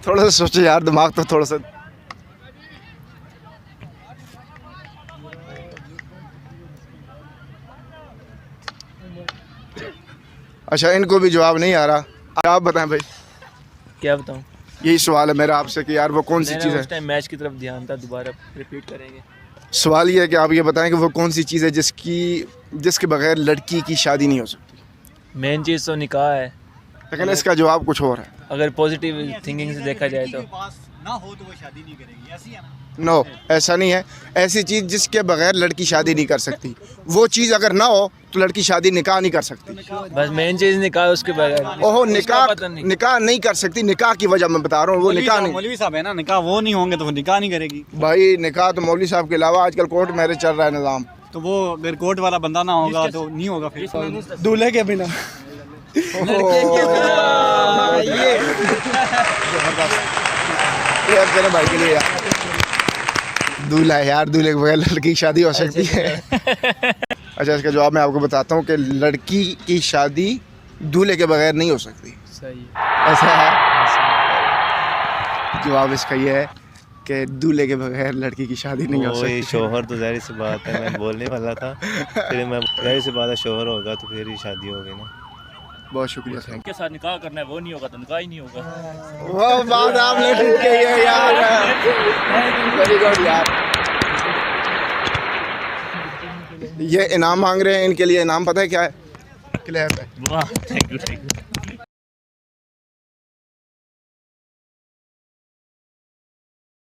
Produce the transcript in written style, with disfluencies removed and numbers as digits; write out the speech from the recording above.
थोड़ा सा सोचो यार, दिमाग तो थोड़ा सा। अच्छा, इनको भी जवाब नहीं आ रहा, आप बताएं भाई। क्या बताऊं? यही सवाल है मेरा आपसे कि यार वो कौन सी चीज़ है। उस टाइम मैच की तरफ ध्यान था, दोबारा रिपीट करेंगे। सवाल ये है कि आप ये बताएं कि वो कौन सी चीज़ है जिसके बगैर लड़की की शादी नहीं हो सकती। मेन चीज़ तो निकाह है, लेकिन इसका जवाब कुछ और है। अगर पॉजिटिव थिंकिंग से देखा जाए तो। ना हो तो वो शादी नहीं करेगी, ऐसी है ना? नो, ऐसा नहीं है। ऐसी चीज़ जिसके बगैर लड़की शादी नहीं कर सकती, वो चीज़ अगर ना हो तो लड़की शादी निकाह नहीं कर सकती। बस मेन चीज़ निकाह है, उसके बगैर ओहो, पता नहीं। निकाह नहीं कर सकती। निकाह की वजह मैं बता रहा हूँ, वो निकाह नहीं। मौलवी साहब है ना, निकाह वो नहीं होंगे तो वो निकाह नहीं करेगी। भाई निकाह तो मौलवी साहब के अलावा आजकल कोर्ट मैरिज चल रहा है निज़ाम। तो वो अगर कोर्ट वाला बंदा ना होगा तो नहीं होगा फिर दूल्हे के बिना। ये तेरे भाई के लिए यार, दूल्हा है यार, दूल्हे के बगैर लड़की की शादी हो सकती है। अच्छा, इसका जवाब मैं आपको बताता हूँ कि लड़की की शादी दूल्हे के बगैर नहीं हो सकती। सही है। ऐसा है। जवाब इसका ये है कि दूल्हे के बगैर लड़की की शादी नहीं हो वही सकती। शोहर तो जाहिर सी बात है, मैं बोलने वाला था, फिर मैं जाहिर सी बात है शोहर होगा तो फिर ही शादी होगी ना। बहुत शुक्रिया, थैंक के साथ निकाह करना है, वो नहीं होगा तो निकाह ही नहीं होगा। यू। वो बात आपने ठीक कही है यार, वेरी गुड यार। ये इनाम मांग रहे हैं, इनके लिए इनाम पता है क्या है? क्लियर है। वाह, थैंक यू।